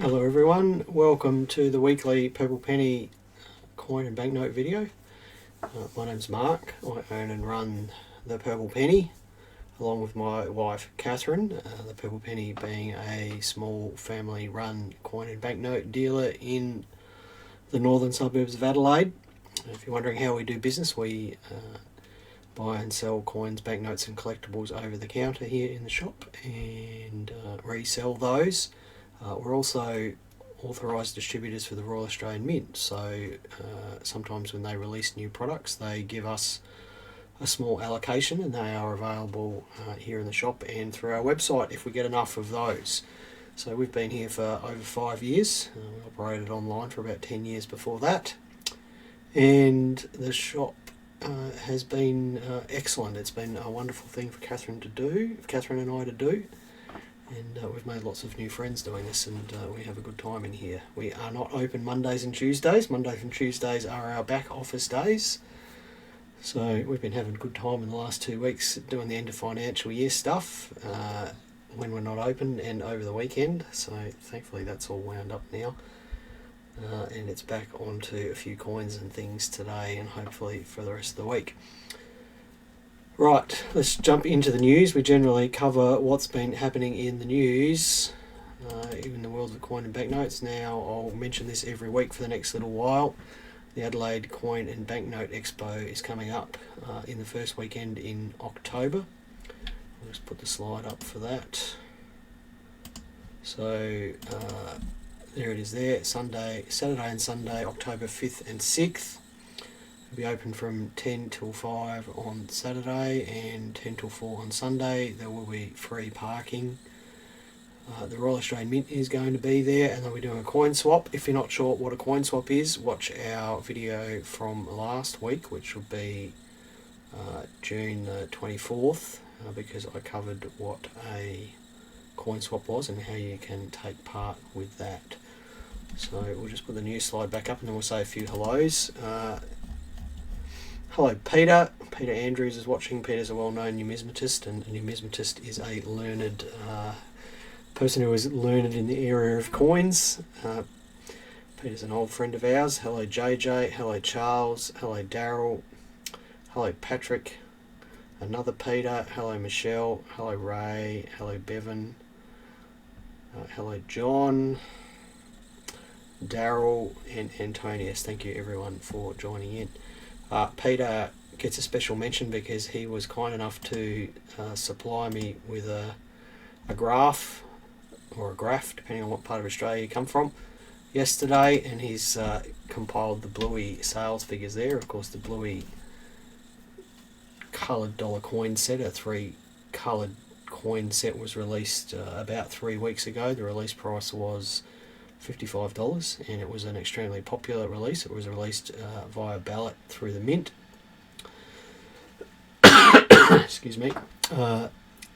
Hello everyone, welcome to the weekly Purple Penny coin and banknote video. My name's Mark. I own and run the Purple Penny along with my wife Catherine. The Purple Penny being a small family run coin and banknote dealer in the northern suburbs of Adelaide. If you're wondering how we do business, we buy and sell coins, banknotes and collectibles over the counter here in the shop and resell those. We're also authorised distributors for the Royal Australian Mint, so sometimes when they release new products they give us a small allocation and they are available here in the shop and through our website if we get enough of those. So we've been here for over 5 years. We operated online for about 10 years before that, and the shop has been excellent. It's been a wonderful thing for Catherine and I to do. And we've made lots of new friends doing this, and we have a good time in here. We are not open Mondays and Tuesdays. Mondays and Tuesdays are our back office days. So we've been having a good time in the last 2 weeks doing the end of financial year stuff when we're not open and over the weekend. So thankfully that's all wound up now. And it's back onto a few coins and things today and hopefully for the rest of the week. Right, let's jump into the news. We generally cover what's been happening in the news in the world of coin and banknotes. Now, I'll mention this every week for the next little while. The Adelaide Coin and Banknote Expo is coming up in the first weekend in October. I'll just put the slide up for that. So, there it is there, Saturday and Sunday, October 5th and 6th. It'll be open from 10 till 5 on Saturday and 10 till 4 on Sunday. There will be free parking. The Royal Australian Mint is going to be there, and they'll be doing a coin swap. If you're not sure what a coin swap is, watch our video from last week, which will be June the 24th, because I covered what a coin swap was and how you can take part with that. So we'll just put the news slide back up and then we'll say a few hellos. Hello Peter. Peter Andrews is watching. Peter's a well-known numismatist, and a numismatist is a learned person who is learned in the area of coins. Peter's an old friend of ours. Hello JJ. Hello Charles. Hello Daryl. Hello Patrick. Another Peter. Hello Michelle. Hello Ray. Hello Bevan. Hello John. Daryl and Antonius. Thank you everyone for joining in. Peter gets a special mention because he was kind enough to supply me with a graph or a graph, depending on what part of Australia you come from, yesterday, and he's compiled the Bluey Sales figures there. Of course, the Bluey coloured dollar coin set, a 3 coloured coin set, was released about 3 weeks ago. The release price was $55, and it was an extremely popular release. It was released via ballot through the Mint. Excuse me.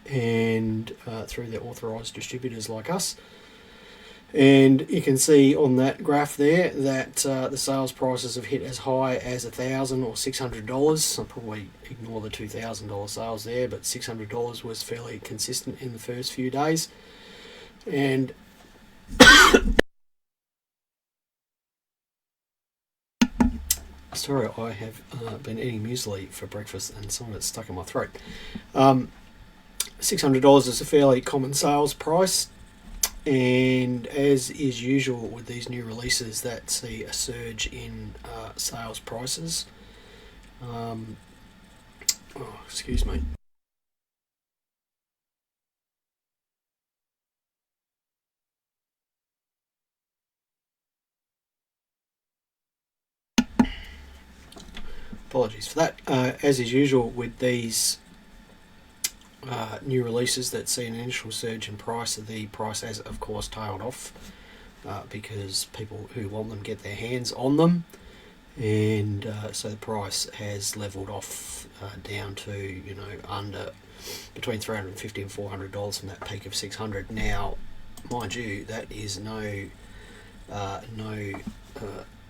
And through their authorised distributors like us. And you can see on that graph there that the sales prices have hit as high as $1,000 or $600. I'll probably ignore the $2,000 sales there, but $600 was fairly consistent in the first few days. And sorry, I have been eating muesli for breakfast and some of it's stuck in my throat. $600 is a fairly common sales price, and as is usual with these new releases that see a surge in sales prices. Excuse me. Apologies for that. As is usual with these new releases that see an initial surge in price, the price has of course tailed off because people who want them get their hands on them, and so the price has leveled off down to under between $350 and $400 from that peak of $600. Now, mind you, that is no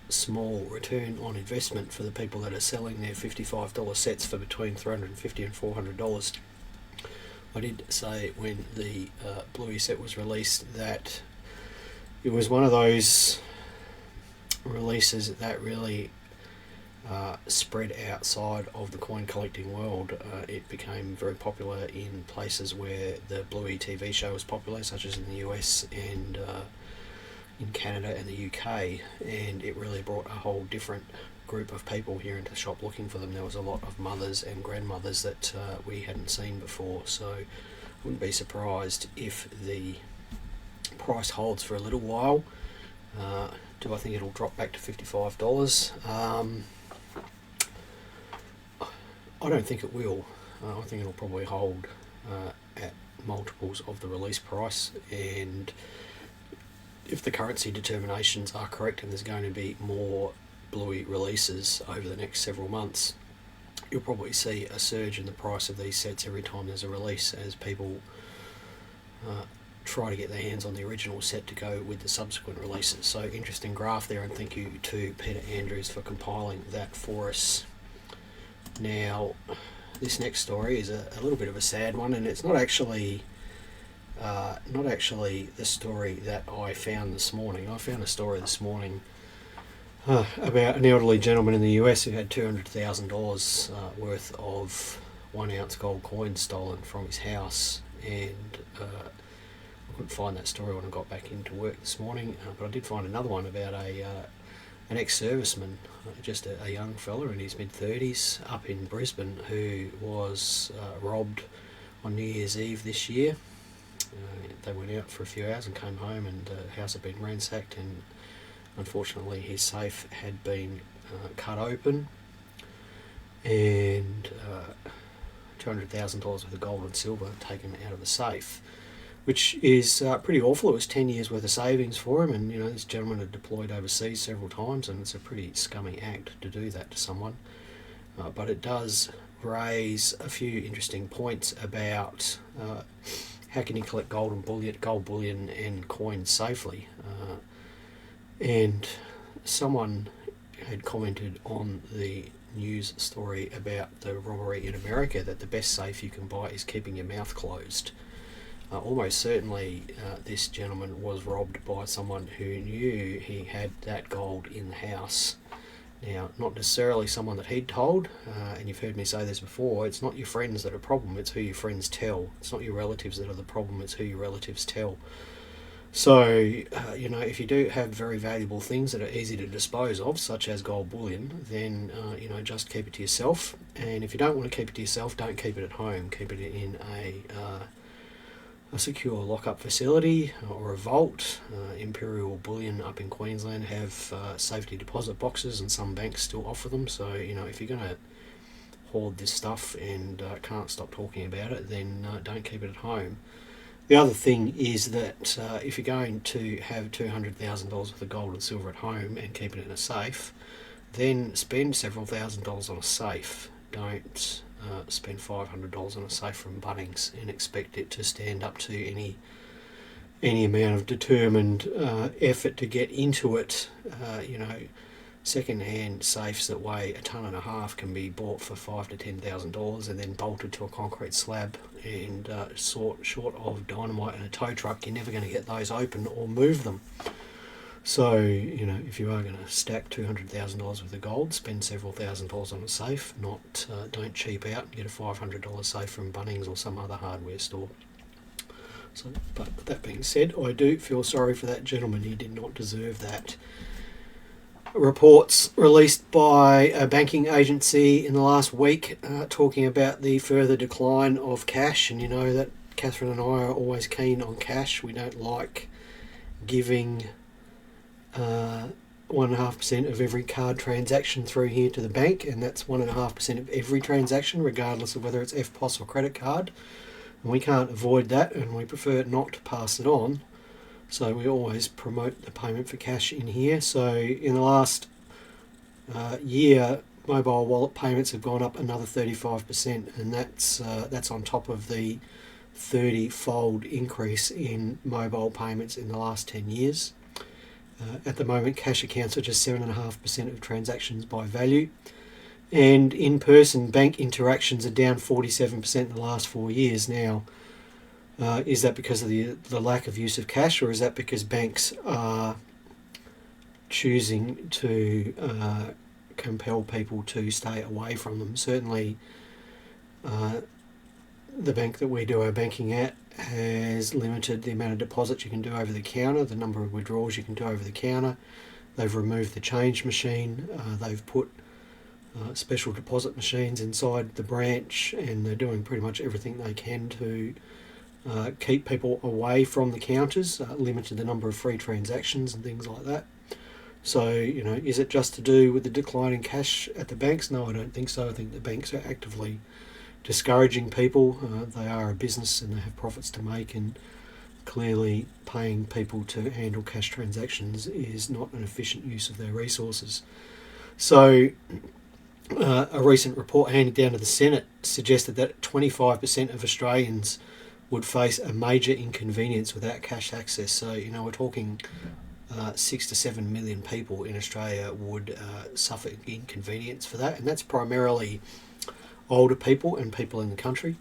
small return on investment for the people that are selling their $55 sets for between $350 and $400. I did say when the Bluey set was released that it was one of those releases that really spread outside of the coin collecting world. It became very popular in places where the Bluey TV show was popular, such as in the US and in Canada and the UK, and it really brought a whole different group of people here into the shop looking for them. There was a lot of mothers and grandmothers that we hadn't seen before, so I wouldn't be surprised if the price holds for a little while. Do I think it'll drop back to $55? I don't think it will. I think it'll probably hold at multiples of the release price, and if the currency determinations are correct and there's going to be more Bluey releases over the next several months, you'll probably see a surge in the price of these sets every time there's a release, as people try to get their hands on the original set to go with the subsequent releases. So interesting graph there, and thank you to Peter Andrews for compiling that for us. Now, this next story is a little bit of a sad one, and it's not actually the story that I found this morning. I found a story this morning about an elderly gentleman in the US who had $200,000 worth of 1 ounce gold coins stolen from his house, and I couldn't find that story when I got back into work this morning, but I did find another one about an ex-serviceman, just a young fella in his mid-30s up in Brisbane, who was robbed on New Year's Eve this year. They went out for a few hours and came home, and the house had been ransacked, and unfortunately his safe had been cut open, and $200,000 worth of gold and silver taken out of the safe, which is pretty awful. It was 10 years worth of savings for him, and this gentleman had deployed overseas several times, and it's a pretty scummy act to do that to someone. But it does raise a few interesting points about how can you collect gold bullion and coins safely. And someone had commented on the news story about the robbery in America that the best safe you can buy is keeping your mouth closed. Almost certainly this gentleman was robbed by someone who knew he had that gold in the house. Now, not necessarily someone that he'd told, and you've heard me say this before, it's not your friends that are the problem, it's who your friends tell. It's not your relatives that are the problem, it's who your relatives tell. So, if you do have very valuable things that are easy to dispose of, such as gold bullion, then, just keep it to yourself. And if you don't want to keep it to yourself, don't keep it at home. Keep it in a secure lock-up facility or a vault. Imperial Bullion up in Queensland have safety deposit boxes, and some banks still offer them. So, if you're going to hoard this stuff and can't stop talking about it, then don't keep it at home. The other thing is that if you're going to have $200,000 worth of gold and silver at home and keep it in a safe, then spend several $1,000s on a safe. Don't spend $500 on a safe from Bunnings and expect it to stand up to any amount of determined effort to get into it. Second-hand safes that weigh 1.5 tons can be bought for $5,000 to $10,000 and then bolted to a concrete slab, and short of dynamite and a tow truck, you're never going to get those open or move them. So, if you are going to stack $200,000 worth of gold, spend several $1,000s on a safe, don't cheap out and get a $500 safe from Bunnings or some other hardware store. So, but that being said, I do feel sorry for that gentleman. He did not deserve that. Reports released by a banking agency in the last week talking about the further decline of cash, and that Catherine and I are always keen on cash. We don't like giving 1.5% of every card transaction through here to the bank, and that's 1.5% of every transaction, regardless of whether it's EFTPOS or credit card. And we can't avoid that, and we prefer not to pass it on. So we always promote the payment for cash in here. So in the last year, mobile wallet payments have gone up another 35%, and that's on top of the 30-fold increase in mobile payments in the last 10 years. At the moment, cash accounts are just 7.5% of transactions by value, and in-person bank interactions are down 47% in the last 4 years. Now, Is that because of the lack of use of cash, or is that because banks are choosing to compel people to stay away from them? Certainly, the bank that we do our banking at has limited the amount of deposits you can do over the counter, the number of withdrawals you can do over the counter. They've removed the change machine. They've put special deposit machines inside the branch, and they're doing pretty much everything they can to keep people away from the counters, limited the number of free transactions and things like that. So, is it just to do with the decline in cash at the banks? No, I don't think so. I think the banks are actively discouraging people. They are a business and they have profits to make, and clearly paying people to handle cash transactions is not an efficient use of their resources. So a recent report handed down to the Senate suggested that 25% of Australians would face a major inconvenience without cash access. So, we're talking 6 to 7 million people in Australia would suffer inconvenience for that, and that's primarily older people and people in the country.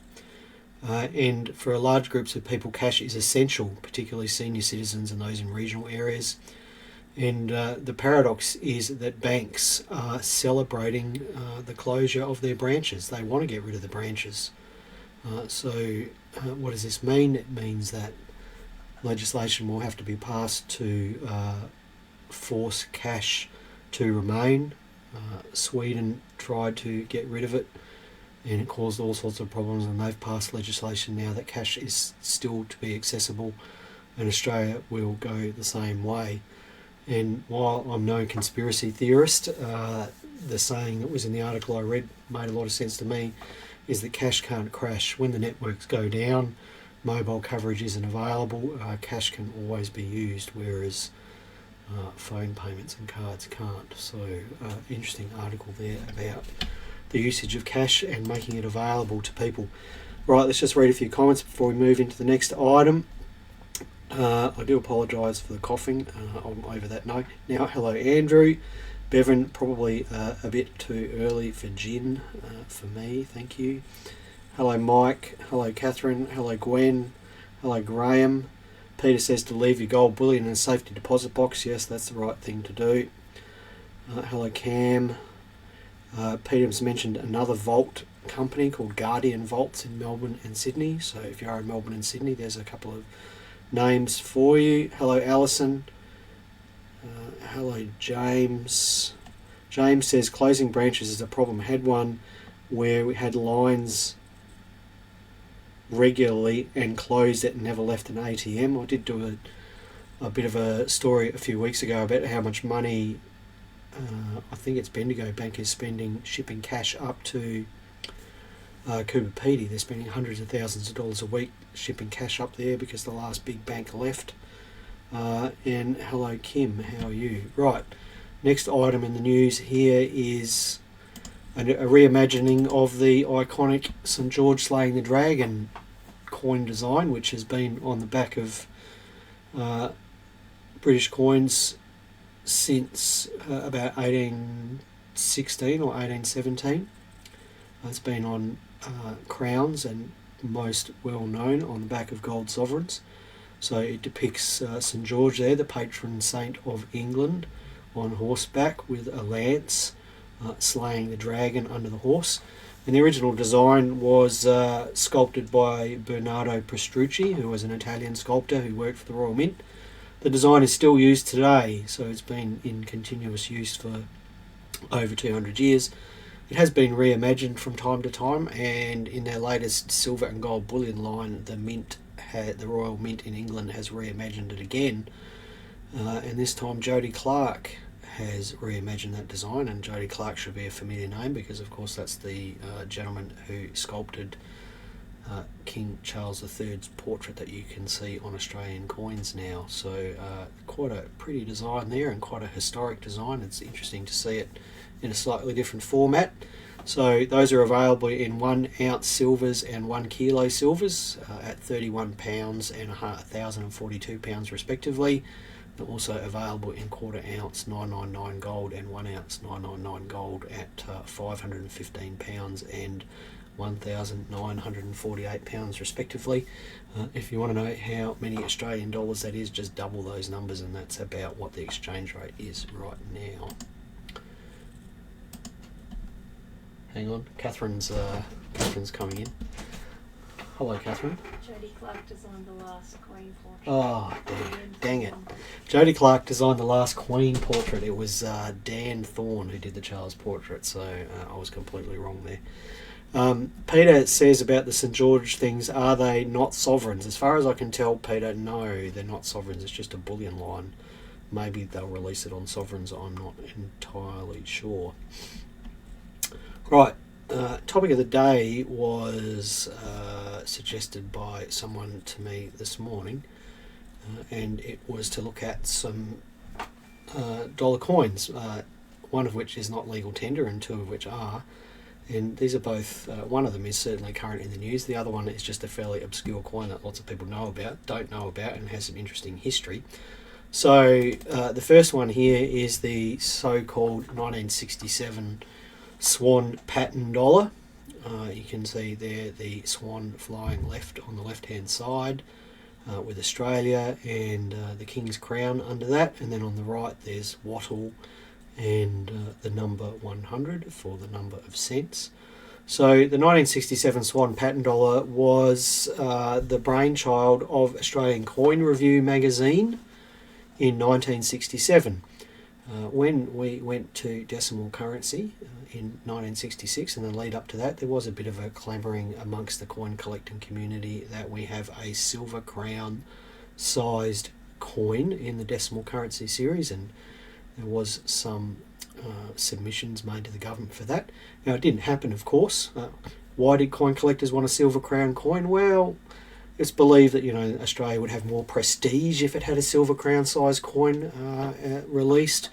And for large groups of people, cash is essential, particularly senior citizens and those in regional areas. And the paradox is that banks are celebrating the closure of their branches. They want to get rid of the branches. So what does this mean? It means that legislation will have to be passed to force cash to remain. Sweden tried to get rid of it, and it caused all sorts of problems, and they've passed legislation now that cash is still to be accessible, and Australia will go the same way. And while I'm no conspiracy theorist, the saying that was in the article I read made a lot of sense to me, is that cash can't crash. When the networks go down, mobile coverage isn't available, cash can always be used, whereas phone payments and cards can't. So interesting article there about the usage of cash and making it available to people. Right, let's just read a few comments before we move into the next item. I do apologise for the coughing. I'm over that now. Hello Andrew. Bevan, probably a bit too early for gin for me, thank you. Hello Mike. Hello Catherine. Hello Gwen. Hello Graham. Peter says to leave your gold bullion in a safety deposit box. Yes, that's the right thing to do. Hello Cam. Peter's mentioned another vault company called Guardian Vaults in Melbourne and Sydney. So if you are in Melbourne and Sydney, there's a couple of names for you. Hello Alison. Hello James. James says closing branches is a problem. Had one where we had lines regularly and closed it and never left an ATM. I did do a bit of a story a few weeks ago about how much money I think it's Bendigo Bank is spending shipping cash up to Coober Pedy. They're spending hundreds of thousands of dollars a week shipping cash up there because the last big bank left. And hello Kim, how are you? Right, next item in the news here is a reimagining of the iconic St George slaying the dragon coin design, which has been on the back of British coins since about 1816 or 1817. It's been on crowns and most well known on the back of gold sovereigns. So it depicts St George there, the patron saint of England, on horseback with a lance, slaying the dragon under the horse. And the original design was sculpted by Bernardo Prestrucci, who was an Italian sculptor who worked for the Royal Mint. The design is still used today, so it's been in continuous use for over 200 years. It has been reimagined from time to time, and in their latest silver and gold bullion line, the Royal Mint in England has reimagined it again. And this time Jody Clark has reimagined that design, and Jody Clark should be a familiar name because of course that's the gentleman who sculpted King Charles III's portrait that you can see on Australian coins now. So quite a pretty design there and quite a historic design. It's interesting to see it in a slightly different format. So those are available in 1 ounce silvers and 1 kilo silvers at £31 and £1,042 respectively. They're also available in quarter ounce 999 gold and 1 ounce 999 gold at £515 and £1,948 respectively. If you want to know how many Australian dollars that is, just double those numbers, and that's about what the exchange rate is right now. Hang on, Catherine's coming in. Hello, Catherine. Jodie Clark designed the last Queen portrait. Oh, dang it. Jodie Clark designed the last Queen portrait. It was Dan Thorne who did the Charles portrait, so I was completely wrong there. Peter says about the St George things, are they not sovereigns? As far as I can tell, Peter, no, they're not sovereigns. It's just a bullion line. Maybe they'll release it on sovereigns. I'm not entirely sure. Right. Topic of the day was suggested by someone to me this morning, and it was to look at some dollar coins, one of which is not legal tender and two of which are. And these are both, one of them is certainly current in the news, the other one is just a fairly obscure coin that lots of people know about, don't know about, and has some interesting history. So the first one here is the so-called 1967 Swan Pattern dollar. You can see there the swan flying left on the left-hand side with Australia and the King's Crown under that, and then on the right there's wattle and the number 100 for the number of cents. So the 1967 Swan Pattern dollar was the brainchild of Australian Coin Review magazine in 1967. When we went to decimal currency in 1966 and the lead up to that, there was a bit of a clamouring amongst the coin collecting community that we have a silver crown sized coin in the decimal currency series, and there was some submissions made to the government for that. Now, it didn't happen, of course. Why did coin collectors want a silver crown coin? Well, it's believed that Australia would have more prestige if it had a silver crown sized coin released,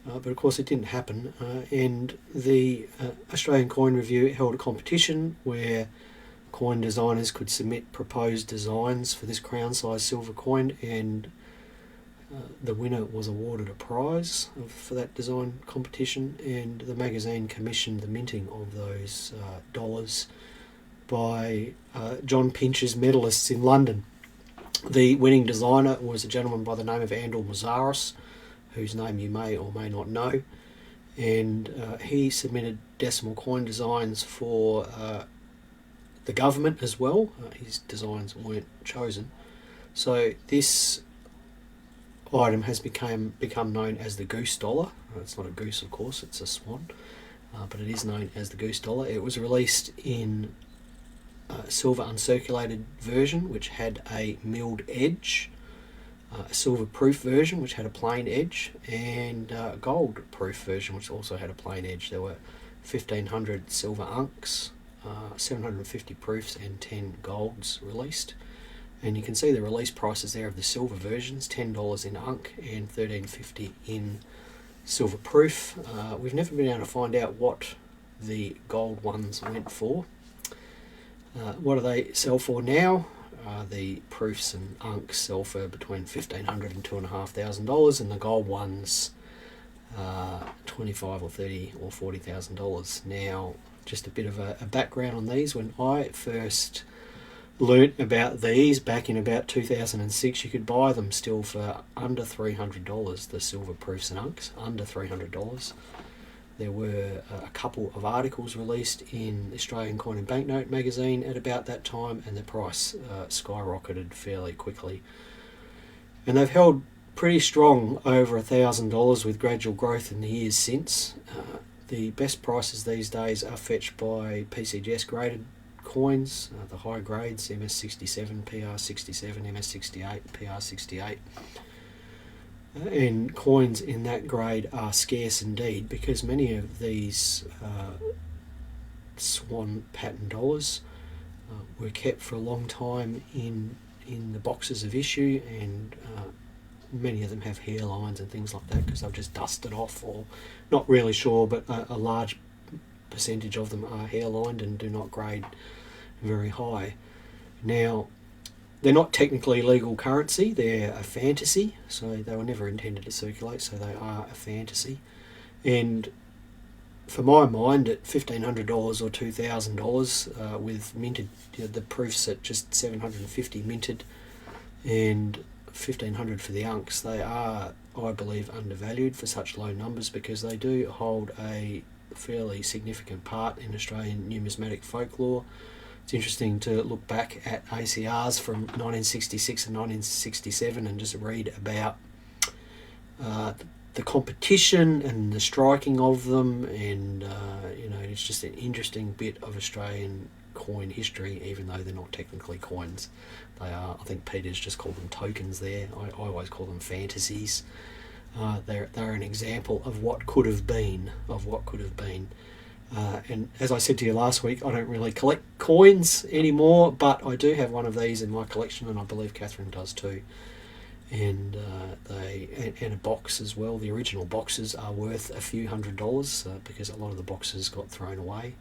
but of course it didn't happen. And the Australian Coin Review held a competition where coin designers could submit proposed designs for this crown sized silver coin, and the winner was awarded a prize for that design competition, and the magazine commissioned the minting of those dollars by John Pinch's medalists in London. The winning designer was a gentleman by the name of Andrew Mazaris, whose name you may or may not know, and he submitted decimal coin designs for the government as well. His designs weren't chosen. So this item has become known as the goose dollar. It's not a goose, of course, it's a swan, but it is known as the goose dollar. It was released in a silver uncirculated version which had a milled edge, a silver proof version which had a plain edge, and a gold proof version which also had a plain edge. There were 1,500 silver unks, 750 proofs and 10 golds released, and you can see the release prices there of the silver versions, $10 in unk and $13.50 in silver proof. We've never been able to find out what the gold ones went for. What do they sell for now? The proofs and unks sell for between $1,500 and $2,500, and the gold ones $25,000 or $30,000 or $40,000. Now, just a bit of a background on these. When I first learnt about these back in about 2006, you could buy them still for under $300, the silver proofs and unks, under $300. There were a couple of articles released in Australian Coin and Banknote magazine at about that time, and the price skyrocketed fairly quickly. And they've held pretty strong over $1,000 with gradual growth in the years since. The best prices these days are fetched by PCGS graded coins, the high grades, MS67, PR67, MS68, PR68. And coins in that grade are scarce indeed, because many of these Swan Pattern dollars were kept for a long time in the boxes of issue, and many of them have hairlines and things like that because they've just dusted off, or not really sure, but a large percentage of them are hairlined and do not grade very high. Now, they're not technically legal currency, they're a fantasy, so they were never intended to circulate, so they are a fantasy. And for my mind, at $1,500 or $2,000 with minted, the proofs at just 750 minted and 1,500 for the unks, they are, I believe, undervalued for such low numbers because they do hold a fairly significant part in Australian numismatic folklore. It's interesting to look back at ACRs from 1966 and 1967 and just read about the competition and the striking of them, and it's just an interesting bit of Australian coin history, even though they're not technically coins. They are, I think Peter's just called them tokens there. I always call them fantasies. They're an example of what could have been, and as I said to you last week, I don't really collect coins anymore, but I do have one of these in my collection, and I believe Catherine does too. And and a box as well. The original boxes are worth a few $100s because a lot of the boxes got thrown away.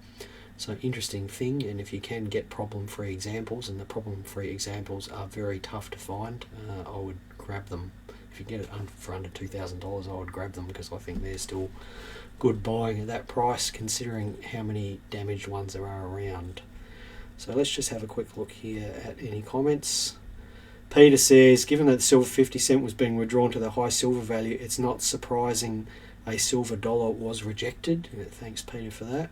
So interesting thing, and if you can get problem-free examples, and the problem-free examples are very tough to find, I would grab them. If you get it for under $2,000, I would grab them because I think they're still good buying at that price, considering how many damaged ones there are around. So let's just have a quick look here at any comments. Peter says, given that the silver 50 cent was being withdrawn to the high silver value, it's not surprising a silver dollar was rejected. Thanks, Peter, for that.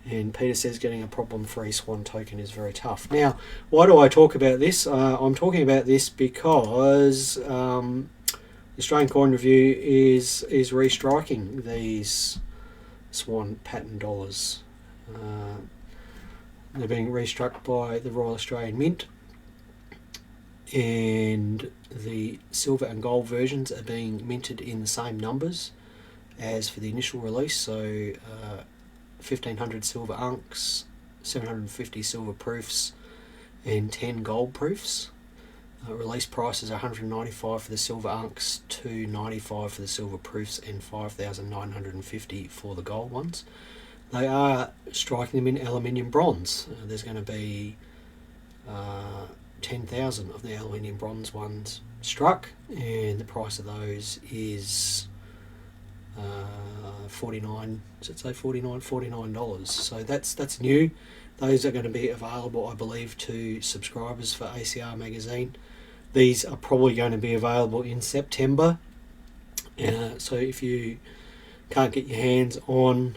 And Peter says getting a problem-free Swan token is very tough. Now, why do I talk about this? I'm talking about this because the Australian Coin Review is restriking these Swan Pattern dollars. They're being restruck by the Royal Australian Mint, and the silver and gold versions are being minted in the same numbers as for the initial release. So 1,500 silver unks, 750 silver proofs, and 10 gold proofs. Release prices are $195 for the silver unks, $295 for the silver proofs, and $5,950 for the gold ones. They are striking them in aluminium bronze. There's going to be 10,000 of the aluminium bronze ones struck, and the price of those is $49. So that's new. Those are going to be available, I believe, to subscribers for ACR magazine. These are probably going to be available in September. So if you can't get your hands on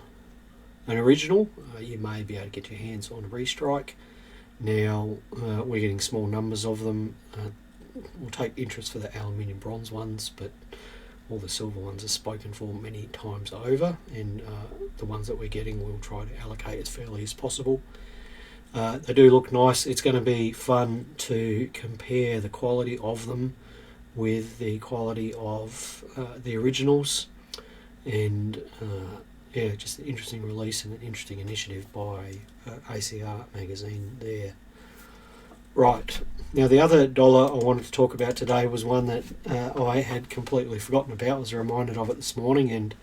an original, you may be able to get your hands on a restrike. Now we're getting small numbers of them. We'll take interest for the aluminium bronze ones, but all the silver ones are spoken for many times over, and the ones that we're getting we'll try to allocate as fairly as possible. They do look nice. It's going to be fun to compare the quality of them with the quality of the originals, and just an interesting release and an interesting initiative by ACR magazine there. Right, now the other dollar I wanted to talk about today was one that I had completely forgotten about. I was reminded of it this morning, and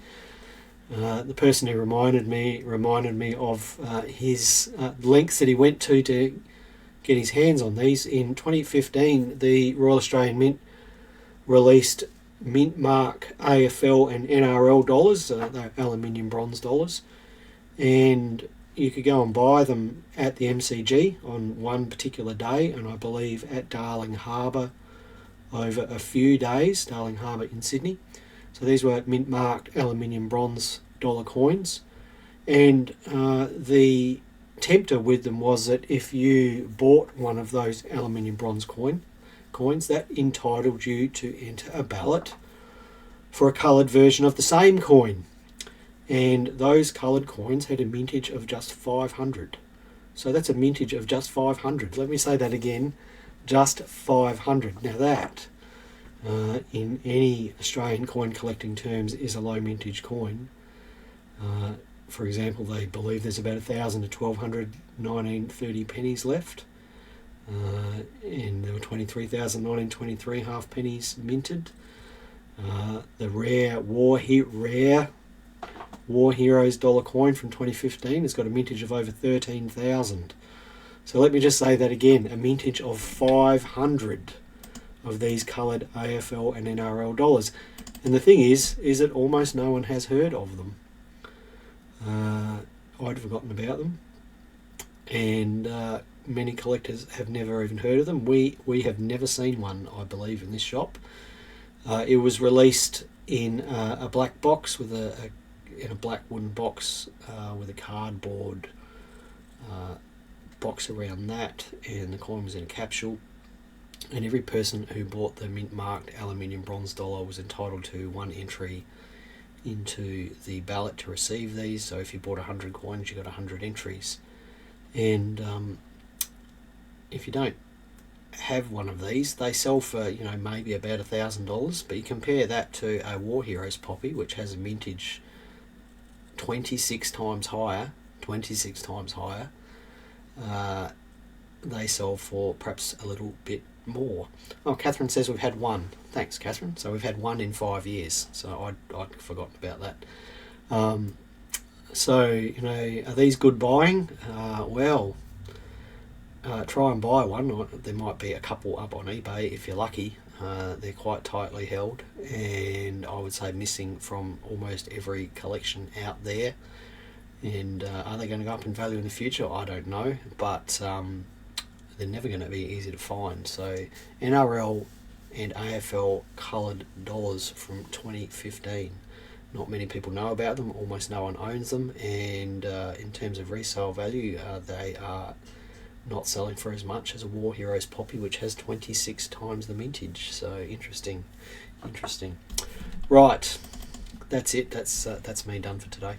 the person who reminded me of his lengths that he went to get his hands on these. In 2015, the Royal Australian Mint released mint mark AFL and NRL dollars, they're aluminium bronze dollars, and you could go and buy them at the MCG on one particular day, and I believe at Darling Harbour over a few days, Darling Harbour in Sydney. So these were mint marked aluminium bronze dollar coins, and the tempter with them was that if you bought one of those aluminium bronze coins, that entitled you to enter a ballot for a coloured version of the same coin. And those coloured coins had a mintage of just 500. So that's a mintage of just 500. Let me say that again, just 500. Now that, in any Australian coin collecting terms, is a low mintage coin. For example, they believe there's about 1,000 to 1,200 1930 pennies left. And there were 23,000 1923 half pennies minted. The rare War Heroes dollar coin from 2015 has got a mintage of over 13,000. So let me just say that again, a mintage of 500 of these coloured AFL and NRL dollars. And the thing is that almost no one has heard of them. I'd forgotten about them, and many collectors have never even heard of them. We have never seen one, I believe, in this shop. It was released in a black box with in a black wooden box with a cardboard box around that, and the coin was in a capsule. And every person who bought the mint marked aluminium bronze dollar was entitled to one entry into the ballot to receive these. So if you bought 100 coins, you got 100 entries. And if you don't have one of these, they sell for maybe about $1,000. But you compare that to a War Heroes Poppy, which has a mintage 26 times higher. They sell for perhaps a little bit more. Oh, Catherine says we've had one. Thanks, Catherine. So we've had one in 5 years. So I'd forgotten about that. So, are these good buying? Well, try and buy one. There might be a couple up on eBay if you're lucky. They're quite tightly held, and I would say missing from almost every collection out there. And are they going to go up in value in the future? I don't know, but they're never going to be easy to find. So NRL and AFL coloured dollars from 2015. Not many people know about them. Almost no one owns them. And in terms of resale value, they are not selling for as much as a War Heroes Poppy, which has 26 times the mintage. So interesting. Right, that's it. That's me done for today.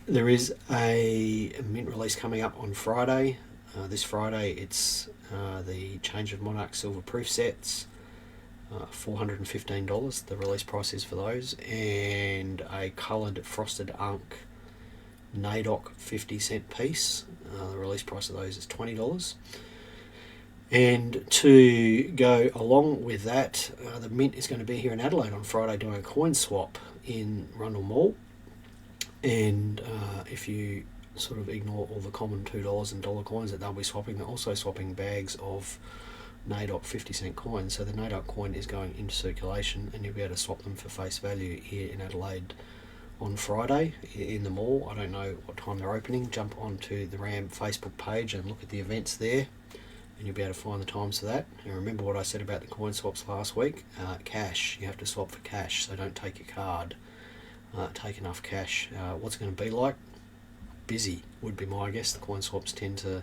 There is a mint release coming up on Friday. This Friday, it's the Change of Monarch silver proof sets, $415. The release price is for those, and a coloured frosted unk NAIDOC 50-cent piece. The release price of those is $20. And to go along with that, the mint is going to be here in Adelaide on Friday doing a coin swap in Rundle Mall. And if you sort of ignore all the common $2 and dollar coins that they'll be swapping, they're also swapping bags of NAIDOC 50-cent coins. So the NAIDOC coin is going into circulation, and you'll be able to swap them for face value here in Adelaide on Friday in the mall. I don't know what time they're opening. Jump onto the RAM Facebook page and look at the events there, and you'll be able to find the times for that. And remember what I said about the coin swaps last week. Cash, you have to swap for cash, so don't take your card. Take enough cash. What's it going to be like? Busy would be my guess. The coin swaps tend to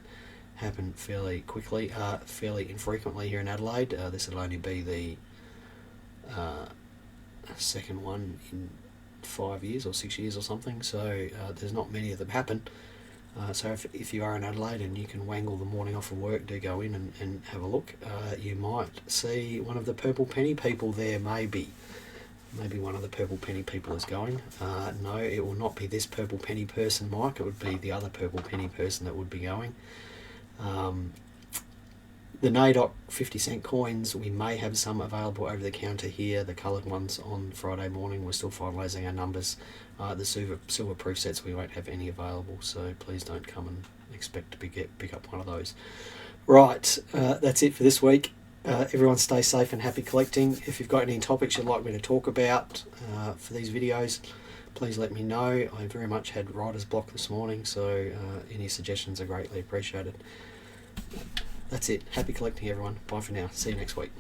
happen fairly quickly, fairly infrequently here in Adelaide. This will only be the second one in 5 years or 6 years or something, so there's not many of them happen. So if you are in Adelaide and you can wangle the morning off from work, do go in and have a look. You might see one of the purple penny people there, maybe one of the purple penny people is going. No, it will not be this purple penny person, Mike. It would be the other purple penny person that would be going. The NAIDOC 50-cent coins, we may have some available over the counter here. The coloured ones on Friday morning. We're still finalising our numbers. The silver proof sets, we won't have any available, so please don't come and expect to pick up one of those. Right, that's it for this week. Everyone stay safe and happy collecting. If you've got any topics you'd like me to talk about for these videos, please let me know. I very much had writer's block this morning, so any suggestions are greatly appreciated. That's it. Happy collecting, everyone. Bye for now. See you next week.